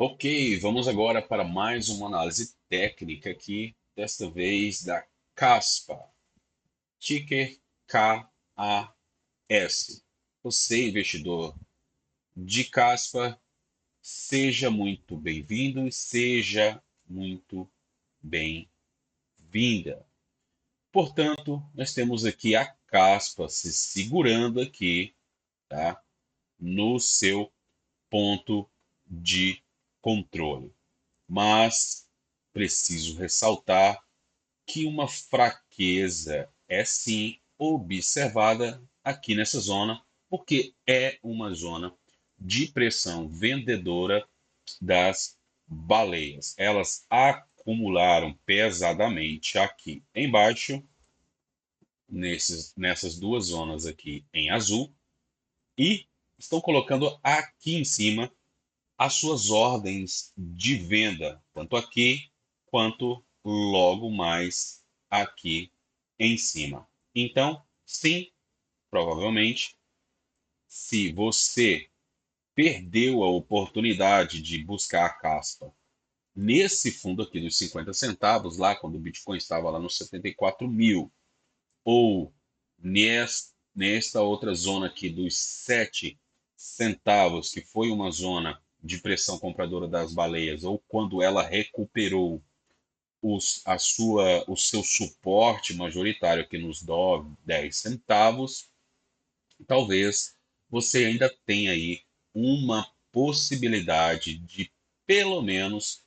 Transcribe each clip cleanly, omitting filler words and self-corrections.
Ok, vamos agora para mais uma análise técnica aqui, desta vez da Caspa, ticker KAS. Você, investidor de Caspa, seja muito bem-vindo e seja muito bem-vinda. Portanto, nós temos aqui a Caspa se segurando aqui, tá? No seu ponto de controle. Mas preciso ressaltar que uma fraqueza é sim observada aqui nessa zona, porque é uma zona de pressão vendedora das baleias. Elas acumularam pesadamente aqui embaixo, nessas duas zonas aqui em azul, e estão colocando aqui em cima as suas ordens de venda, tanto aqui quanto logo mais aqui em cima. Então, sim, provavelmente, se você perdeu a oportunidade de buscar a caspa nesse fundo aqui dos 50 centavos, lá quando o Bitcoin estava lá nos 74 mil, ou nesta outra zona aqui dos 7 centavos, que foi uma zona de pressão compradora das baleias, ou quando ela recuperou o seu suporte majoritário aqui nos 10 centavos, talvez você ainda tenha aí uma possibilidade de, pelo menos,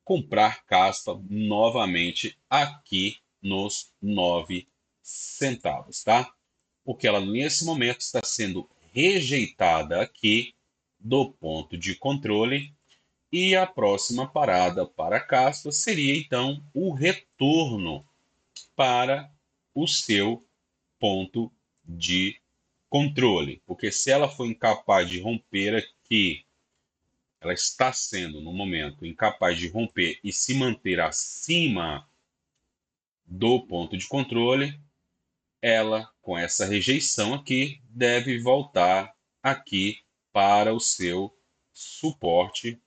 comprar caspa novamente aqui nos 9 centavos, tá? Porque ela nesse momento está sendo rejeitada aqui do ponto de controle e a próxima parada para a caspa seria então o retorno para o seu ponto de controle, porque se ela for incapaz de romper aqui, ela está sendo no momento incapaz de romper e se manter acima do ponto de controle, ela, com essa rejeição aqui, deve voltar aqui para o seu suporte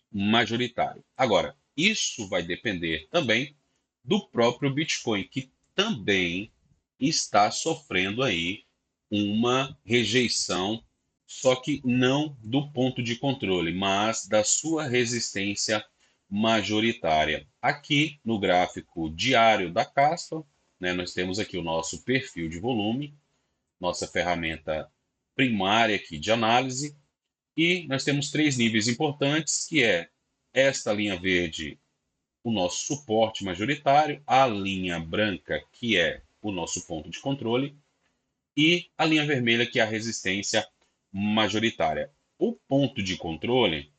majoritário. Agora, isso vai depender também do próprio Bitcoin, que também está sofrendo aí uma rejeição, só que não do ponto de controle, mas da sua resistência majoritária. Aqui no gráfico diário da Caspa, né, nós temos aqui o nosso perfil de volume, nossa ferramenta primária aqui de análise, e nós temos três níveis importantes, que é esta linha verde, o nosso suporte majoritário, a linha branca, que é o nosso ponto de controle, e a linha vermelha, que é a resistência majoritária. O ponto de controle,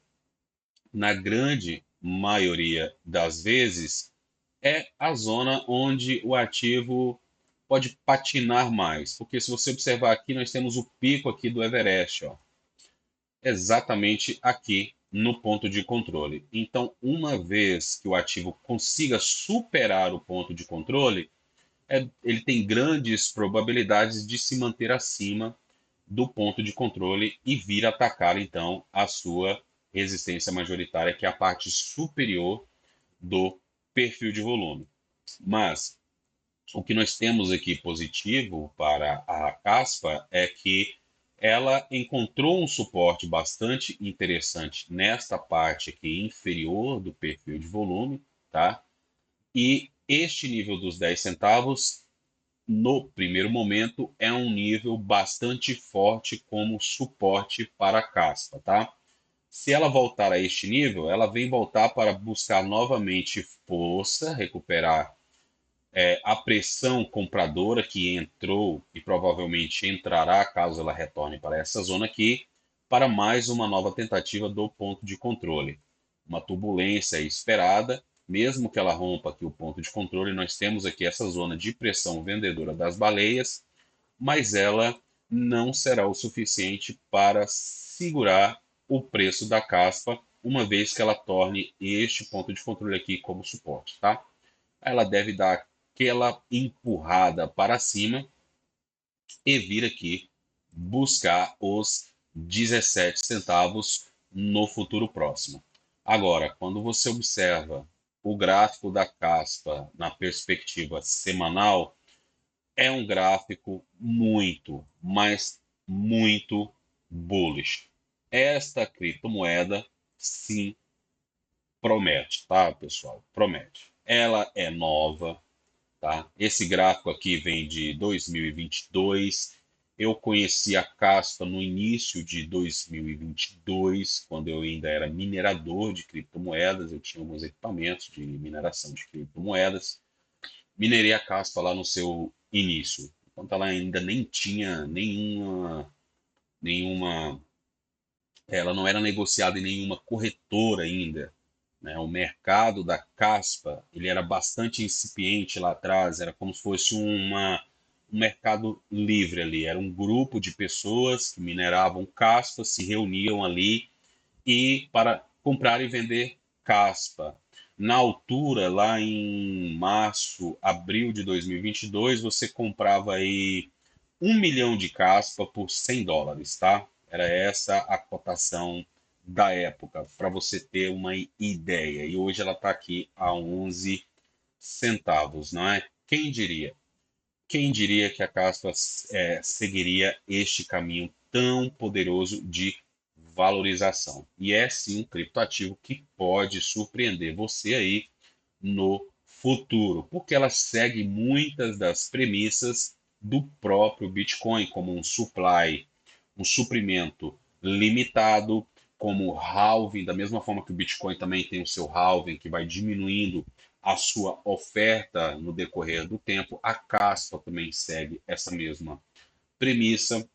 na grande maioria das vezes, é a zona onde o ativo pode patinar mais. Porque se você observar aqui, nós temos o pico aqui do Everest, ó, exatamente aqui no ponto de controle. Então, uma vez que o ativo consiga superar o ponto de controle, ele tem grandes probabilidades de se manter acima do ponto de controle e vir atacar, então, a sua resistência majoritária, que é a parte superior do perfil de volume. Mas o que nós temos aqui positivo para a Caspa é que ela encontrou um suporte bastante interessante nesta parte aqui inferior do perfil de volume, tá? E este nível dos 10 centavos, no primeiro momento, é um nível bastante forte como suporte para a Caspa, tá? Se ela voltar a este nível, ela vem voltar para buscar novamente força, recuperar a pressão compradora que entrou e provavelmente entrará caso ela retorne para essa zona aqui, para mais uma nova tentativa do ponto de controle. Uma turbulência esperada, mesmo que ela rompa aqui o ponto de controle, nós temos aqui essa zona de pressão vendedora das baleias, mas ela não será o suficiente para segurar o preço da caspa, uma vez que ela torne este ponto de controle aqui como suporte, tá? Ela deve dar aquela empurrada para cima e vir aqui buscar os 17 centavos no futuro próximo. Agora, quando você observa o gráfico da caspa na perspectiva semanal, é um gráfico muito, mas muito bullish. Esta criptomoeda, sim, promete, tá, pessoal? Promete. Ela é nova, tá? Esse gráfico aqui vem de 2022. Eu conheci a Caspa no início de 2022, quando eu ainda era minerador de criptomoedas. Eu tinha alguns equipamentos de mineração de criptomoedas. Minerei a Caspa lá no seu início, enquanto ela ainda nem tinha nenhuma, ela não era negociada em nenhuma corretora ainda, né? O mercado da caspa, ele era bastante incipiente lá atrás, era como se fosse um mercado livre ali, era um grupo de pessoas que mineravam caspa, se reuniam ali e para comprar e vender caspa. Na altura, lá em março, abril de 2022, você comprava aí 1 milhão de caspa por US$ 100, tá? Era essa a cotação da época, para você ter uma ideia. E hoje ela está aqui a 11 centavos, não é? Quem diria? Quem diria que a caspa seguiria este caminho tão poderoso de valorização? E é sim um criptoativo que pode surpreender você aí no futuro, porque ela segue muitas das premissas do próprio Bitcoin, como um supply, um suprimento limitado, como halving, da mesma forma que o Bitcoin também tem o seu halving, que vai diminuindo a sua oferta no decorrer do tempo, a Caspa também segue essa mesma premissa.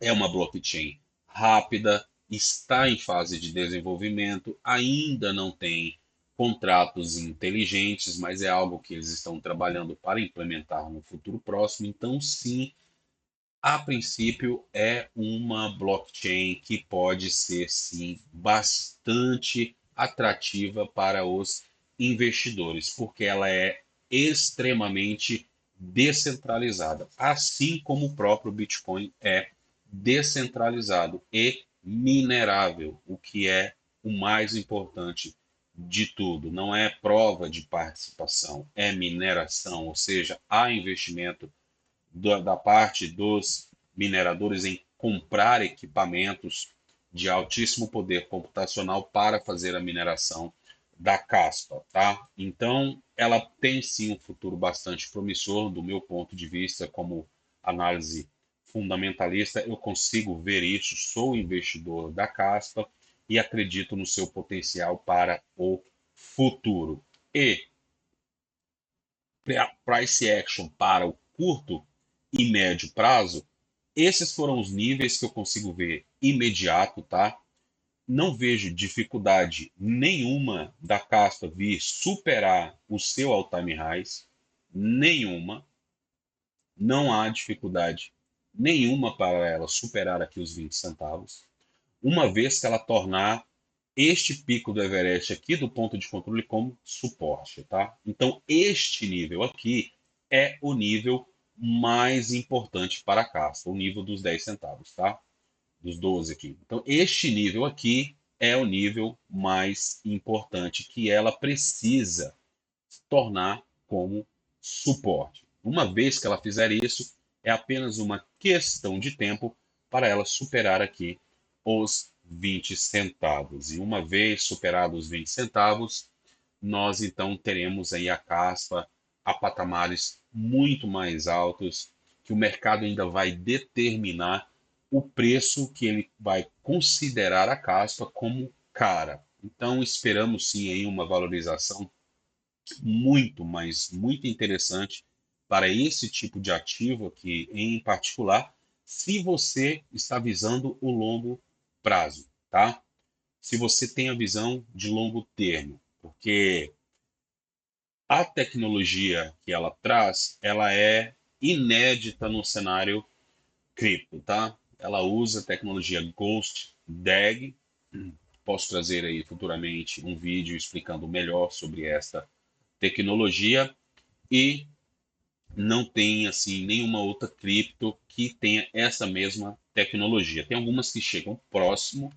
É uma blockchain rápida, está em fase de desenvolvimento, ainda não tem contratos inteligentes, mas é algo que eles estão trabalhando para implementar no futuro próximo. Então, sim, a princípio é uma blockchain que pode ser, sim, bastante atrativa para os investidores, porque ela é extremamente descentralizada, assim como o próprio Bitcoin é descentralizado e minerável, o que é o mais importante de tudo. Não é prova de participação, é mineração, ou seja, há investimento da parte dos mineradores em comprar equipamentos de altíssimo poder computacional para fazer a mineração da caspa, tá? Então, ela tem sim um futuro bastante promissor, do meu ponto de vista, como análise fundamentalista, eu consigo ver isso, sou investidor da caspa e acredito no seu potencial para o futuro. E price action para o curto e médio prazo, esses foram os níveis que eu consigo ver imediato, tá? Não vejo dificuldade nenhuma da Caspa vir superar o seu all-time highs, nenhuma. Não há dificuldade nenhuma para ela superar aqui os 20 centavos, uma vez que ela tornar este pico do Everest aqui do ponto de controle como suporte, tá? Então, este nível aqui é o nível mais importante para a caça, o nível dos 10 centavos, tá? Dos 12 aqui. Então, este nível aqui é o nível mais importante que ela precisa tornar como suporte. Uma vez que ela fizer isso, é apenas uma questão de tempo para ela superar aqui os 20 centavos. E uma vez superados os 20 centavos, nós então teremos aí a caspa a patamares muito mais altos, que o mercado ainda vai determinar o preço que ele vai considerar a caspa como cara. Então esperamos sim aí uma valorização muito, mas muito interessante para esse tipo de ativo aqui em particular, se você está visando o longo prazo, tá? Se você tem a visão de longo termo, porque a tecnologia que ela traz, ela é inédita no cenário cripto, tá? Ela usa a tecnologia Ghost DAG. Posso trazer aí futuramente um vídeo explicando melhor sobre esta tecnologia e não tem assim nenhuma outra cripto que tenha essa mesma tecnologia. Tem algumas que chegam próximo,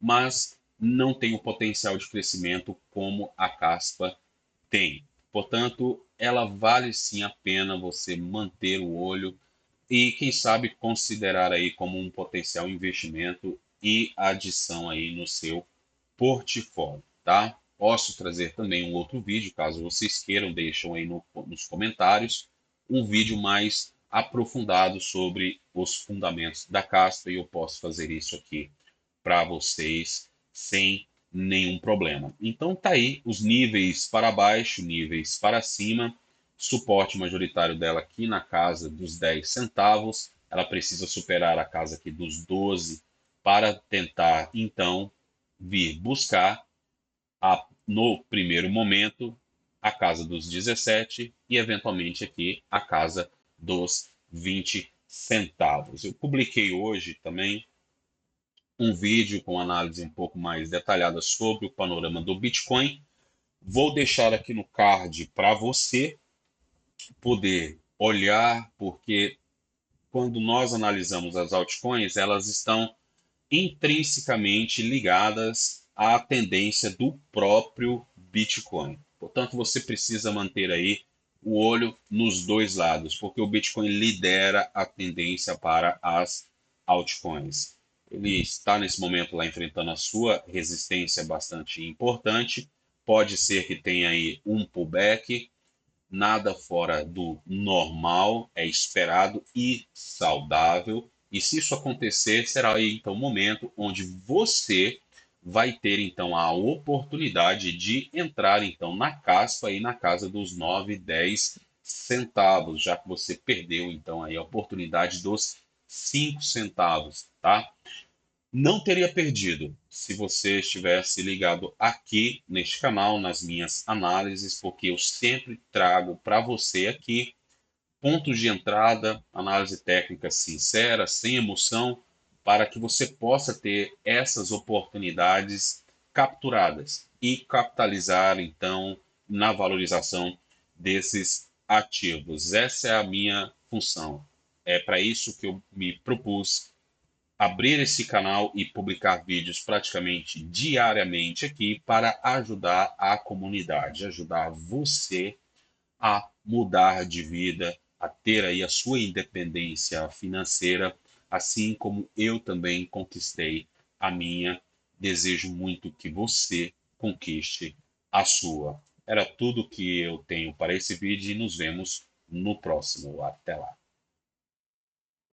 mas não tem o potencial de crescimento como a caspa tem. Portanto, ela vale sim a pena você manter o olho e, quem sabe, considerar aí como um potencial investimento e adição aí no seu portfólio, tá? Posso trazer também um outro vídeo, caso vocês queiram, deixam aí nos comentários, um vídeo mais aprofundado sobre os fundamentos da caspa e eu posso fazer isso aqui para vocês sem nenhum problema. Então tá aí os níveis para baixo, níveis para cima, suporte majoritário dela aqui na casa dos 10 centavos, ela precisa superar a casa aqui dos 12 para tentar então vir buscar no primeiro momento a casa dos 17 e eventualmente aqui a casa dos 20 centavos. Eu publiquei hoje também um vídeo com análise um pouco mais detalhada sobre o panorama do Bitcoin. Vou deixar aqui no card para você poder olhar, porque quando nós analisamos as altcoins, elas estão intrinsecamente ligadas à tendência do próprio Bitcoin. Portanto, você precisa manter aí o olho nos dois lados, porque o Bitcoin lidera a tendência para as altcoins. Ele está nesse momento lá enfrentando a sua resistência bastante importante. Pode ser que tenha aí um pullback, nada fora do normal, é esperado e saudável. E se isso acontecer, será aí então o momento onde você vai ter então a oportunidade de entrar então na caspa e na casa dos 9, 10 centavos, já que você perdeu então aí a oportunidade dos 5 centavos, tá? Não teria perdido se você estivesse ligado aqui neste canal, nas minhas análises, porque eu sempre trago para você aqui pontos de entrada, análise técnica sincera, sem emoção, para que você possa ter essas oportunidades capturadas e capitalizar, então, na valorização desses ativos. Essa é a minha função. É para isso que eu me propus abrir esse canal e publicar vídeos praticamente diariamente aqui para ajudar a comunidade, ajudar você a mudar de vida, a ter aí a sua independência financeira, assim como eu também conquistei a minha. Desejo muito que você conquiste a sua. Era tudo que eu tenho para esse vídeo e nos vemos no próximo. Até lá.